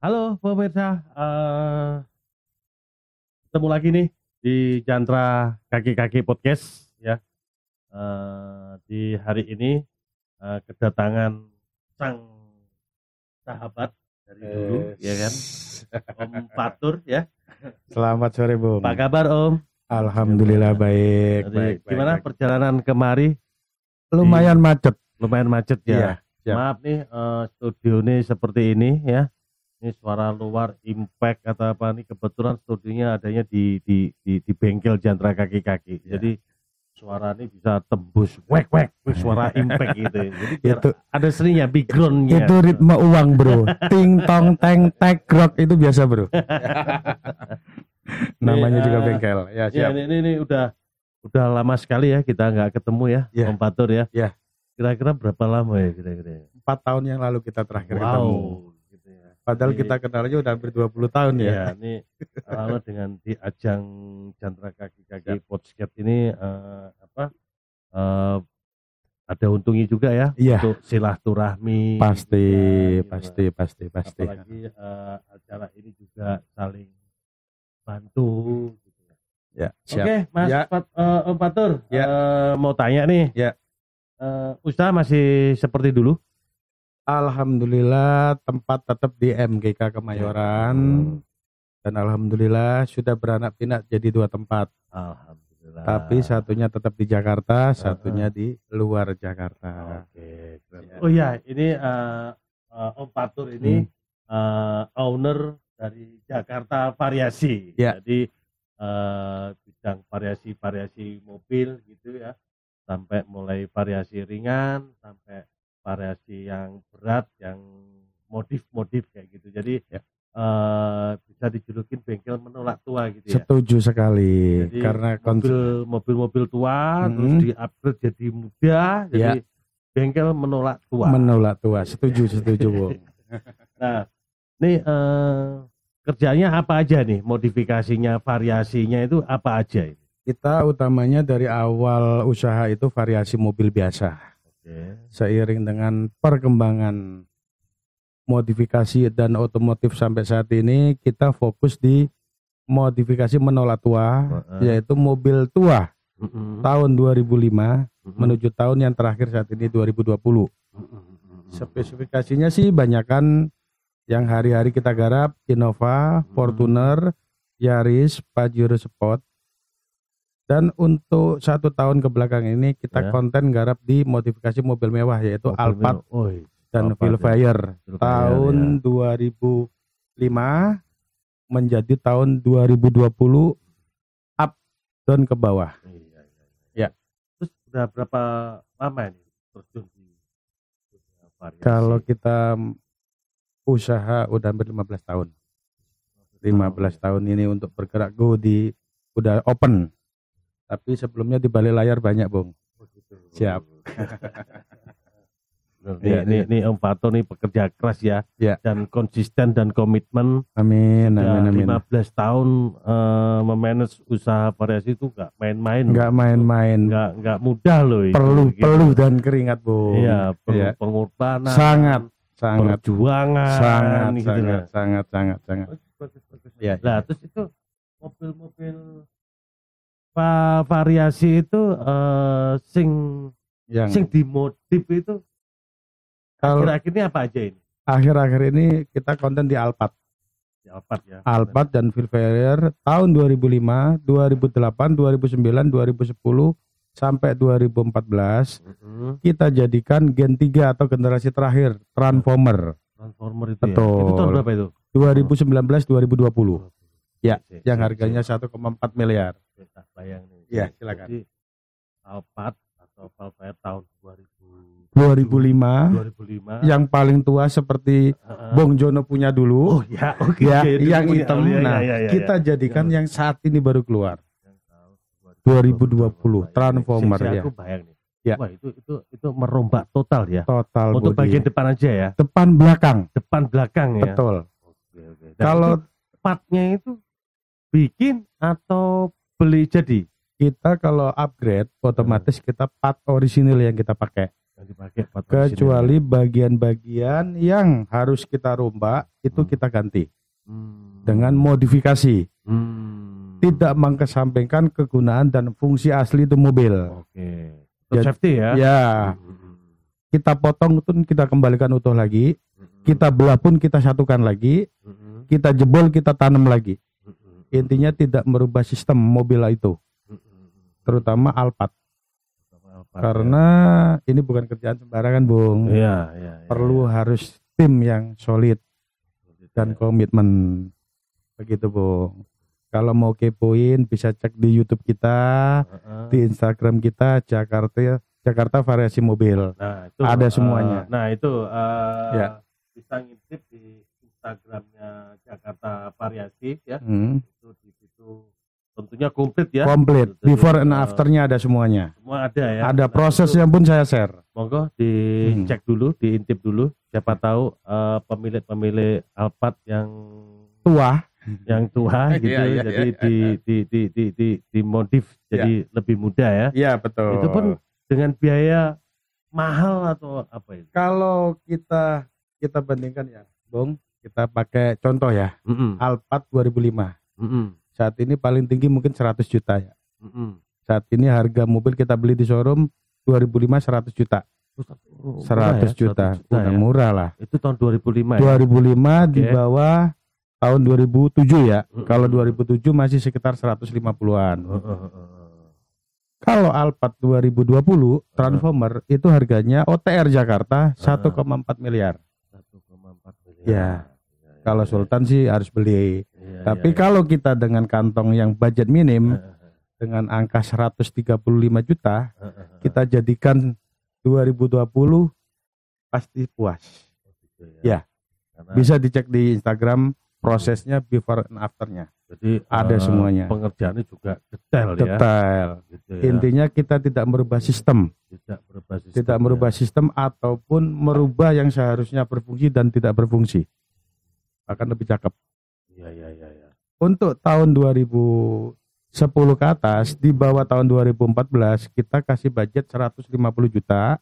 Halo pemirsa, ketemu lagi nih di Jantra Kaki-Kaki Podcast ya. Di hari ini kedatangan sang sahabat dari dulu, ya kan, Om Fatur ya. Selamat sore, Bung. Apa kabar Om? Alhamdulillah baik. Jadi, gimana perjalanan kemari? Lumayan macet. Lumayan macet ya. Iya. Maaf nih, studio ini seperti ini ya. Ini suara luar impact atau apa nih, kebetulan studionya adanya di bengkel Jantra Kaki-Kaki. Ya. Jadi suara ini bisa tembus wek suara impact gitu. Jadi biar Itu ada seninya, backgroundnya. itu ritme uang, Bro. Ting tong teng tek rock itu biasa, Bro. Namanya juga bengkel. Ya, Ya, siap. ini udah lama sekali ya kita nggak ketemu ya, Ya. Om Fatur ya. Ya. Kira-kira berapa lama ya kira-kira? 4 tahun yang lalu kita terakhir Wow. ketemu. Gitu ya. Padahal Ini- kita kenalnya udah hampir 20 tahun ya. Ya, ini lalu dengan di ajang Jantra Kaki-Kaki Podcast ini ada untungnya juga ya, Iya. untuk silaturahmi. Pasti, gitu kan, pasti. Apalagi acara ini juga saling bantu. Gitu. Ya, siap. Oke, Mas Ya. Om Fatur, Ya. mau tanya nih. Ya. Usaha masih seperti dulu? Alhamdulillah tempat tetap di MGK Kemayoran. Dan alhamdulillah sudah beranak pinak jadi 2 tempat. Alhamdulillah. Tapi satunya tetap di Jakarta, satunya di luar Jakarta. Oke, keren. Ya. Oh ya, ini Om Fatur ini owner dari Jakarta Variasi. Ya. Jadi bidang variasi mobil gitu ya, sampai mulai variasi ringan sampai variasi yang berat, yang modif kayak gitu. Jadi Ya. bisa dijulukin bengkel menolak tua gitu ya. Setuju sekali. Jadi Karena mobil-mobil tua terus di-upgrade jadi muda, jadi bengkel menolak tua. menolak tua. Setuju Bung. Nah, ini kerjanya apa aja nih? Modifikasinya, variasinya itu apa aja ini? Kita utamanya dari awal usaha itu variasi mobil biasa. Oke. Seiring dengan perkembangan modifikasi dan otomotif sampai saat ini, kita fokus di modifikasi menolak tua, yaitu mobil tua tahun 2005 menuju tahun yang terakhir saat ini 2020. Spesifikasinya sih banyakan yang hari-hari kita garap: Innova, Fortuner, Yaris, Pajero Sport. Dan untuk 1 tahun ke belakang ini kita konten garap di modifikasi mobil mewah, yaitu Alphard dan Vellfire. Tahun 2005 menjadi tahun 2020 up down ke bawah. Ya. Terus udah berapa lama ini terjun di variasi? Kalau kita usaha udah hampir 15 tahun. 15 tahun ini untuk bergerak udah open. Tapi sebelumnya di balik layar banyak, Bung. Siap. Ini Om Fatur nih pekerja keras ya, dan konsisten dan komitmen. Amin. 15 tahun memanage usaha variasi itu nggak main-main. Nggak main-main. Nggak mudah loh. Perlu dan keringat, Bung. Iya, perlu pengorbanan. Sangat. Perjuangan. Sangat. Ya. Nah, terus itu mobil-mobil variasi itu sing dimodif itu akhir-akhir ini apa aja ini? Akhir-akhir ini kita konten di Alphard. Di Alphard ya. Alphard dan Vellfire tahun 2005, 2008, 2009, 2010 sampai 2014 kita jadikan Gen 3 atau generasi terakhir Transformer. Transformer itu Betul. ya. Itu tahun berapa itu? 2019-2020. Ya, yang harganya 1,4 miliar. Tak bayang nih. Ya, silakan. Jadi Alphard atau Vellfire tahun 2005. Yang paling tua seperti Bong Jono punya dulu. Oh ya, oke. Yang hitam. Kita jadikan yang saat ini baru keluar. 2020 Transformer ya. Aku bayang nih. Ya. Wah, itu merombak total ya. Total untuk bagian depan aja ya. Depan belakang ya. Betul. Oke. Kalau partnya itu bikin atau beli jadi? Kita kalau upgrade otomatis kita part orisinil yang kita pakai. Yang dipakai kecuali bagian-bagian yang harus kita rombak itu kita ganti dengan modifikasi. Tidak mengesampingkan kegunaan dan fungsi asli itu mobil. Oke. Safety ya. Ya. Kita potong itu kita kembalikan utuh lagi. Kita belah pun kita satukan lagi. Kita jebol kita tanam lagi. Intinya tidak merubah sistem mobil itu. Terutama Alphard. Karena ini bukan kerjaan sembarangan, Bung. Iya. Perlu harus tim yang solid dan komitmen. Begitu, Bung. Kalau mau kepoin bisa cek di YouTube kita, di Instagram kita Jakarta Variasi Mobil. Nah, itu ada semuanya. Bisa ngintip di Instagramnya Jakarta Variasi ya. Itu di situ tentunya komplit ya. Komplit. Before and afternya ada semuanya. Semua ada ya. Ada prosesnya pun saya share. Monggo dicek dulu, diintip dulu. Siapa tahu pemilik Alphard yang tua gitu, jadi dimodif jadi lebih mudah ya. Iya betul. Itu pun dengan biaya mahal atau apa itu? Kalau kita bandingkan ya, Bung, kita pakai contoh ya, Alphard 2005. Saat ini paling tinggi mungkin 100 juta ya. Saat ini harga mobil kita beli di showroom 2005 100 juta. 100 juta, udah murah lah. Itu tahun 2005 ya? 2005 di bawah tahun 2007 ya. Kalau 2007 masih sekitar 150-an. Kalau Alphard 2020 Transformer itu harganya OTR Jakarta 1,4 miliar. 1,4 miliar. Ya. Kalau Sultan sih harus beli. Tapi kalau kita dengan kantong yang budget minim dengan angka 135 juta, kita jadikan 2020 pasti puas. Ya. Bisa dicek di Instagram prosesnya before and afternya. Jadi ada semuanya. Pengerjaannya juga detail ya. Detail. Gitu ya. Intinya kita tidak merubah sistem. Tidak merubah sistem ataupun merubah yang seharusnya berfungsi dan tidak berfungsi. Akan lebih cakep. Iya. Untuk tahun 2010 ke atas, di bawah tahun 2014 kita kasih budget 150 juta.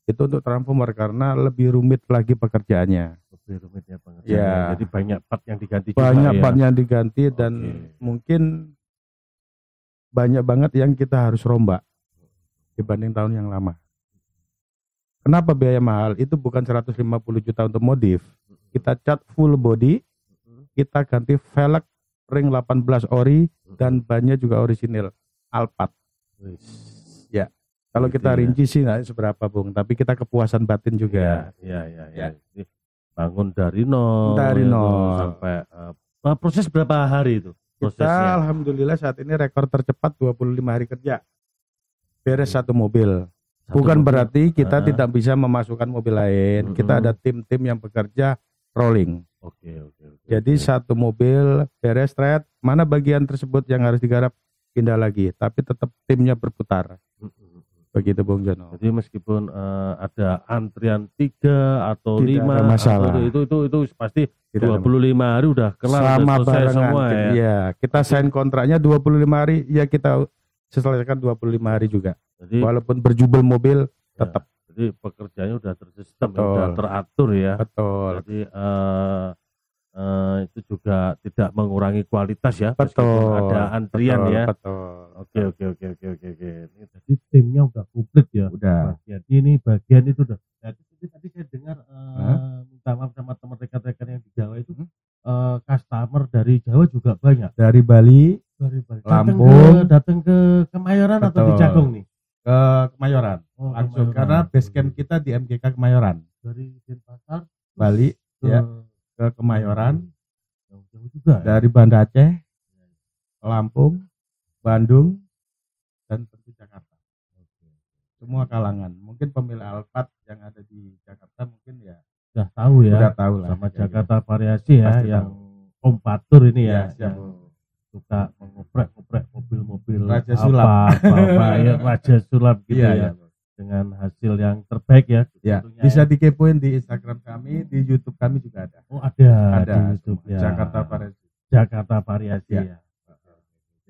Itu untuk Transformer karena lebih rumit lagi pekerjaannya. Lebih rumit ya pengerjaannya. Ya. Jadi banyak part yang diganti juga. Banyak part yang diganti dan mungkin banyak banget yang kita harus rombak dibanding tahun yang lama. Kenapa biaya mahal? Itu bukan 150 juta untuk modif. Kita cat full body, kita ganti velg ring 18 ori dan bannya juga orisinil Alphard. Ya. Kalau kita rinci sih nggak seberapa, Bung, tapi kita kepuasan batin juga. Iya. Bangun dari nol. Sampai proses berapa hari itu? Kita alhamdulillah saat ini rekor tercepat 25 hari kerja. Beres satu mobil. Bukan berarti kita tidak bisa memasukkan mobil lain. Kita ada tim-tim yang bekerja rolling. Oke. Jadi satu mobil beres thread, mana bagian tersebut yang harus digarap pindah lagi, tapi tetap timnya berputar. Begitu Bung Jono. Jadi meskipun ada antrian 3 atau 5 masalah. Atau itu pasti 25 hari udah kelar, sama udah selesai semua ya. Iya, kita sign kontraknya 25 hari, ya kita selesaikan 25 hari juga. Jadi walaupun berjubel mobil tetap. Jadi pekerjaannya udah tersistem, udah teratur ya. Betul. Jadi itu juga tidak mengurangi kualitas ya. Betul. Ada antrian ya. Betul. Oke. Jadi timnya udah komplit ya. Udah. Bagian itu udah. Jadi tadi saya dengar minta maaf sama teman rekan-rekan yang di Jawa itu customer dari Jawa juga banyak. Dari Bali, Lampung, datang ke Kemayoran. Betul. Atau di Cakung nih? Ke Kemayoran. Langsung Kemayoran. Karena base camp kita di MGK Kemayoran. Dari Denpasar, Bali, ke Kemayoran. Jauh juga. Dari Banda Aceh, Lampung, Bandung, dan tentu Jakarta. Semua kalangan. Mungkin pemilik Alphard yang ada di Jakarta mungkin ya sudah tahu ya. Sudah tahu lah. Sama Jakarta Variasi ya. Pasti yang kompatur ini ya. Yang suka mengoprek-oprek mobil-mobil Raja Sulap. Raja Sulap gitu ya. Dengan hasil yang terbaik ya. Bisa dikepoin di Instagram kami, di YouTube kami juga ada. Oh ada di YouTube ya. Jakarta Variasi ya.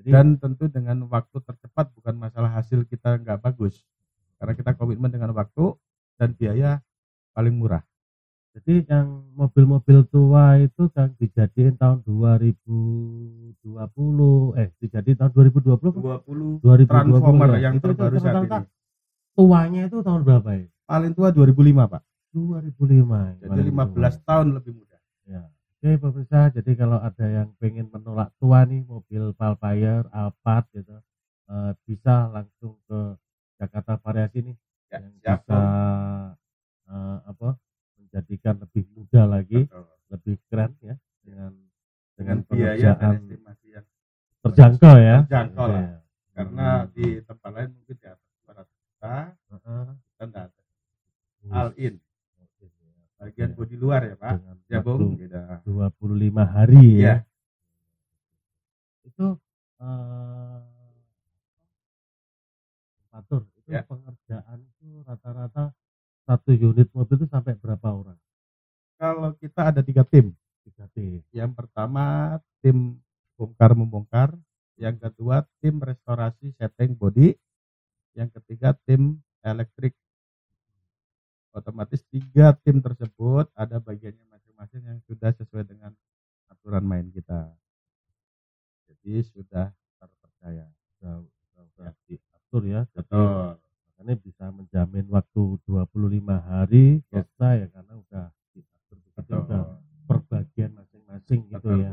Jadi, dan tentu dengan waktu tercepat, bukan masalah hasil kita nggak bagus, karena kita komitmen dengan waktu, dan biaya paling murah. Jadi yang mobil-mobil tua itu kan dijadiin tahun 2020, dijadiin tahun 2020, 20 Transformer ya. yang itu terbaru saat rata-rata ini. Tuanya itu tahun berapa ya? Paling tua 2005 Pak. 2005. Jadi 15 tahun lebih muda. Ya. Oke pemirsa, jadi kalau ada yang pengen menolak tua nih mobil Valfire, Alphard gitu, bisa langsung ke Jakarta Variasi nih, Ya, yang siap, bisa menjadikan lebih mudah lagi, betul, lebih keren ya, dengan biaya dan pengerjaan estimasi yang terjangkau ya. terjangkau lah. Ya. Karena di tempat lain mungkin di atas 200 juta, kita enggak ada. All in. Bagian bodi luar ya Pak. Dengan Ya waktu Bung, gitu. 25 hari ya. Iya. Itu Patur, itu Ya. pengerjaan itu rata-rata satu unit mobil itu sampai berapa orang? Kalau kita ada 3 tim. 3 tim. Yang pertama tim bongkar membongkar, yang kedua tim restorasi setting body, yang ketiga tim elektrik. Otomatis 3 tim tersebut ada bagiannya masing-masing yang sudah sesuai dengan aturan main kita. Jadi sudah terpercaya. Sudah diatur ya. Betul. Makanya bisa menjamin waktu 25 hari selesai ya, karena udah diatur begitu, udah perbagian masing-masing gitu ya.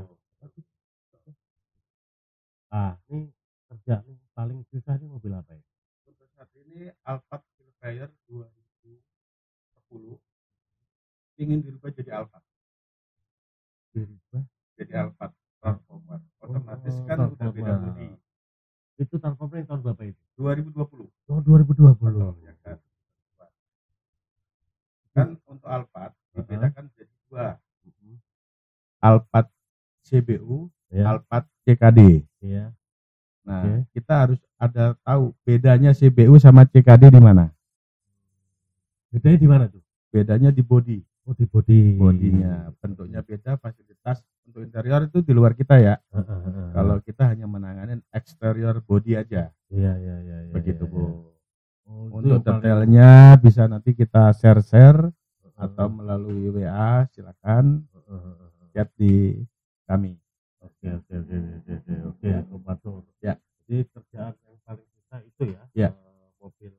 Ini kerjaan paling susah ini mobil apa ya? Untuk saat ini Alphard Silverfire 2010 ingin dirubah jadi Alphard. Jadi Alphard Transformer. Otomatis kan udah beda bodi. Itu Transformer yang tahun berapa itu? 2020. Oh 2020. Betul, ya kan. Kan untuk Alphard dibedakan jadi 2. Alphard CBU, Ya. Alphard CKD. Iya. Nah, kita harus ada tahu bedanya CBU sama CKD di mana? Bedanya di mana tuh? Bedanya di bodi. Oh di bodi. Bodinya bentuknya beda, fasilitas untuk interior itu di luar kita ya. Kalau kita hanya menangani eksterior bodi aja. Iya. Begitu iya. Bu. Oh, Untuk detailnya bisa nanti kita share atau melalui WA, silakan chat di kami. Oke, Patur. Ya. Jadi kerjaan yang paling susah itu ya. Ya. Mobil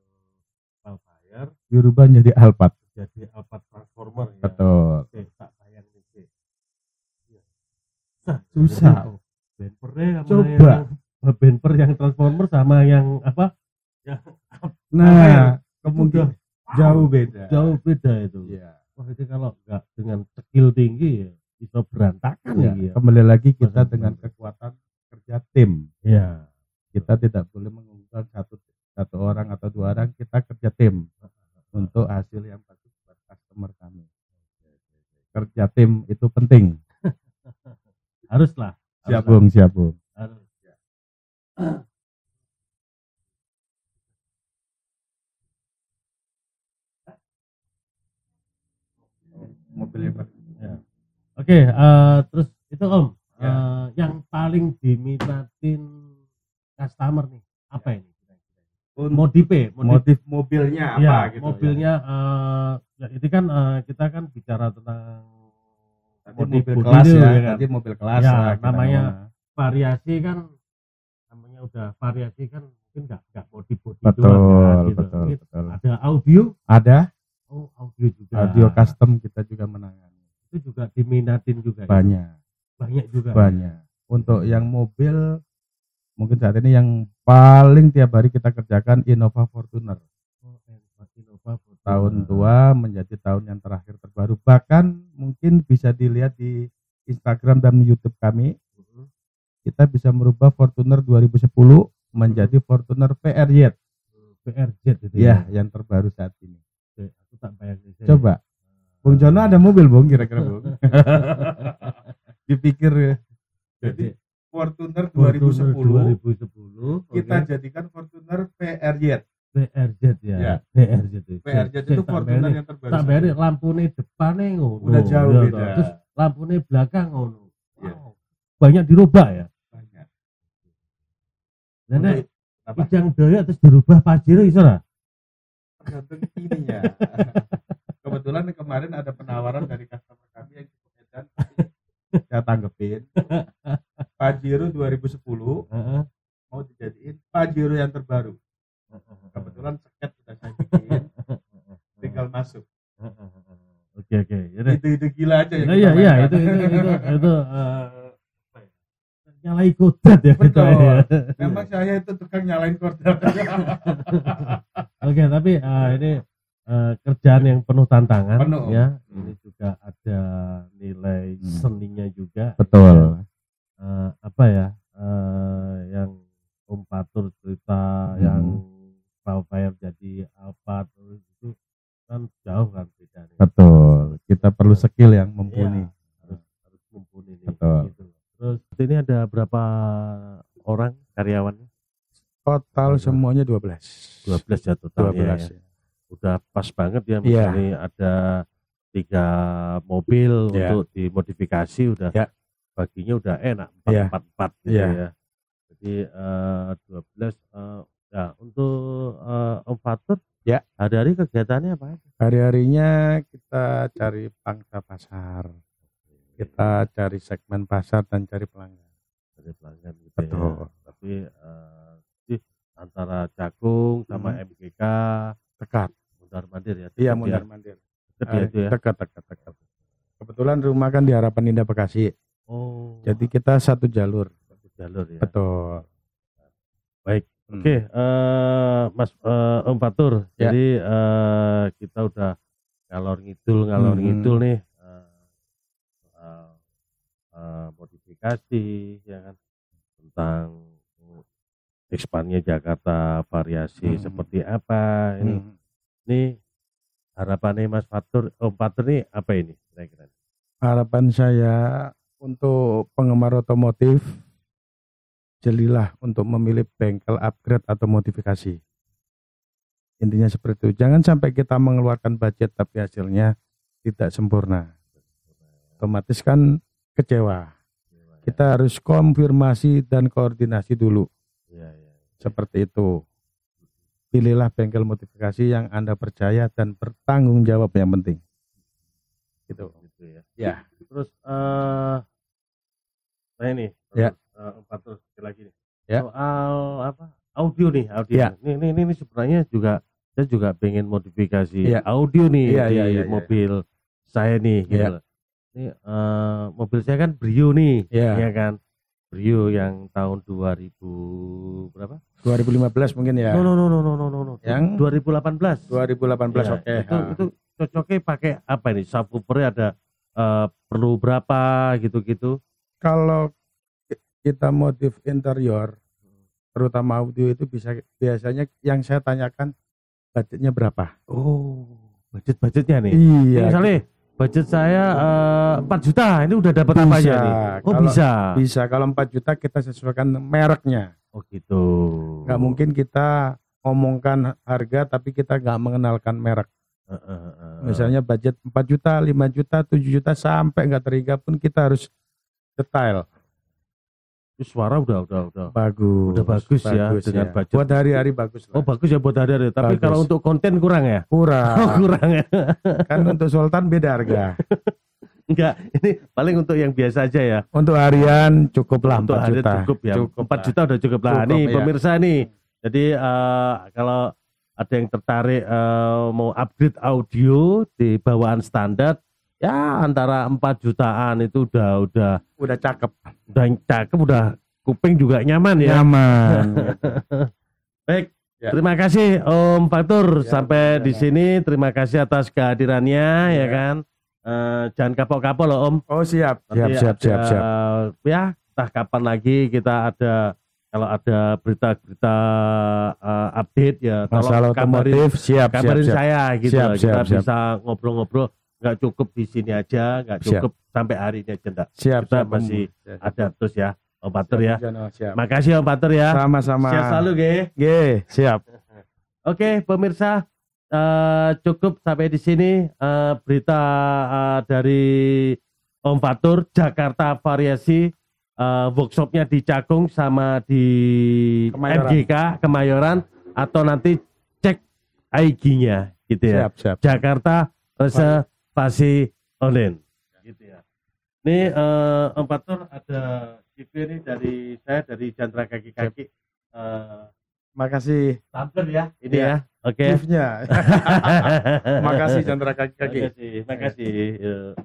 Valfire Dirubah jadi Alphard. jadi Alphard Transformer ya. Betul. Oke, tak bayang nih. Susah. Bumpernya Coba. Bumper yang Transformer sama yang apa? Nah, kemudian jauh beda. Jauh beda itu. Iya. Wah, itu kalau nggak dengan skill tinggi ya bisa berantakan Ya, ya. kembali lagi kita Betul. dengan kekuatan kerja tim. Iya. Kita tidak boleh mengunggulkan satu orang atau 2 orang, kita kerja tim untuk hasil yang bagus buat customer kami. Kerja tim itu penting. Haruslah. Siap Bung. Harus. Ya. Mobilnya Pak. Ya. Oke, terus itu Om, Ya. yang paling diminatin customer nih apa ini? Motif mobilnya ya, apa gitu. mobilnya ya, ini kan kita kan bicara tentang Mobil body kelas dulu, ya, kan? tadi mobil kelas Ya, lah, kita namanya ngomong. variasi kan, namanya udah variasi kan mungkin nggak body Betul, doang, gitu. betul. Ada audio, Ada audio juga. audio custom kita juga menangani. Itu juga diminatin juga. Banyak juga. Banyak. Untuk yang mobil mungkin saat ini yang paling tiap hari kita kerjakan Innova Fortuner. Innova Fortuner. Tahun tua menjadi tahun yang terakhir terbaru. Bahkan mungkin bisa dilihat di Instagram dan YouTube kami. Kita bisa merubah Fortuner 2010 menjadi Fortuner PRZ. PRZ itu ya, yang terbaru saat ini. Oke, aku tak bayangin. Coba. Bung Jono ada mobil Bung kira-kira Bung. Dipikir jadi Fortuner 2010 kita jadikan Fortuner PRZ. PRZ ya. Ya. PRZ itu Fortuner yang terbaru. Tak bayar lampune depane ngono. Udah jauh beda. Terus lampune belakang ngono. Ya. Wow. Banyak dirubah ya. Banyak. Nenek kijang daya terus dirubah pajero iso lah. tergantung ininya. Kebetulan kemarin ada penawaran dari customer kami yang cukup edan, saya tanggepin. Pajero 2010 mau dijadiin Pajero yang terbaru. Kebetulan seket sudah saya bikin, tinggal masuk. Oke. Itu gila aja ya. Iya, itu nyalai kodrat ya. Betul. Kita, ya. Memang saya itu tukang nyalain kodrat. Oke, tapi ini kerjaan yang penuh tantangan Penuh. ya. Ini juga ada nilai seninya juga. Betul. Apa ya? Yang Om Fatur cerita yang Valfire jadi apa terus itu kan jauh kan bedanya. Betul. Kita perlu skill yang mumpuni. Iya, harus mumpuni nih. Betul. Gitu. Terus ini ada berapa orang karyawannya? Total semuanya 12. 12 ya totalnya. 12 Ya. Udah pas banget ya, Iya. misalnya ada 3 mobil Iya. untuk dimodifikasi udah Iya. baginya udah enak 4 Iya. 4 gitu Iya. ya. Jadi 12 ya untuk Om Fatur ya hari-hari kegiatannya apa aja? Hari-harinya kita cari pangsa pasar, kita cari segmen pasar dan cari pelanggan. Cari pelanggan gitu. Betul. Ya. Tapi antara Cakung sama MGK dekat. Mundar mandir ya. Iya, mundar mandir. Dekat ya. Dekat. Kebetulan rumah kan di Harapan Indah Bekasi. Oh. Jadi kita satu jalur. Satu jalur ya. Betul. Baik. Oke, Mas Om Fatur. Ya. Jadi kita udah ngalor ngidul nih soal modifikasi ya kan, tentang ekspannya Jakarta, variasi seperti apa ini. Ini harapannya Mas Fatur, Om Fatur nih apa ini kira-kira? Harapan saya untuk penggemar otomotif, jelilah untuk memilih bengkel upgrade atau modifikasi. Intinya seperti itu. Jangan sampai kita mengeluarkan budget tapi hasilnya tidak sempurna. Otomatis kan kecewa. Kita harus konfirmasi dan koordinasi dulu. Ya. Seperti itu. Pilihlah bengkel modifikasi yang Anda percaya dan bertanggung jawab yang penting. Gitu ya. Ya. Terus saya nih, ya. Om Fatur sekali lagi nih. Ya. Soal apa? Audio nih. Ya. Ini sebenarnya saya juga pengen modifikasi ya. audio nih di mobil saya nih gitu. Ya. Ini mobil saya kan Brio nih, ya kan? Brio yang tahun 2000 berapa? 2015 mungkin ya. No. Yang 2018. 2018 ya, oke. Itu cocoknya pakai apa ini? Subwoofernya ada perlu berapa gitu-gitu? Kalau kita modif interior, terutama audio itu biasanya yang saya tanyakan budgetnya berapa? Oh, budgetnya nih. Iya. Misalnya budget saya 4 juta, ini udah dapat apa aja nih? Oh, bisa. Kalau 4 juta kita sesuaikan mereknya. Oh gitu. Nggak mungkin kita ngomongkan harga tapi kita nggak mengenalkan merek. Misalnya budget 4 juta, 5 juta, 7 juta sampai nggak terhingga pun kita harus detail. Suara udah bagus. Udah bagus ya dengan budget. Buat hari-hari bagus lah. Oh bagus ya buat hari-hari. Tapi bagus. Kalau untuk konten kurang ya? Kurang ya. Kan untuk Sultan beda harga. Enggak, ini paling untuk yang biasa aja ya. Untuk harian cukup lah 4 juta. Cukup ya. 4 juta udah cukup lah. Nih ya. Pemirsa nih. Jadi kalau ada yang tertarik mau upgrade audio di bawaan standar, ya antara 4 jutaan itu udah cakep. Udah kuping juga nyaman ya. Nyaman. Baik, terima kasih Om Fatur sampai di sini. Terima kasih atas kehadirannya ya kan. Jangan kapok-kapok loh Om. Oh siap. Ya, entah kapan lagi kita kalau ada berita-berita update ya masalah otomotif kabarin saya gitu. Kita siap. bisa ngobrol-ngobrol. Nggak cukup di sini aja, nggak cukup sampai hari ini aja enggak. Kita masih ada terus ya Om Fatur ya. Makasih Om Fatur ya. Sama-sama. Siap selalu siap. Oke pemirsa, cukup sampai di sini berita dari Om Fatur. Jakarta Variasi, workshopnya di Cakung sama di MGK Kemayoran, atau nanti cek IG-nya gitu ya. Siap. Jakarta Reservasi Online gitu ya. Ini Om Fatur ada gift ini dari saya dari Chandra Kaki-Kaki. Makasih. Tampil ya ini ya. Oke. Gift-nya. Makasih Chandra Kaki-Kaki. Makasih. Yuk.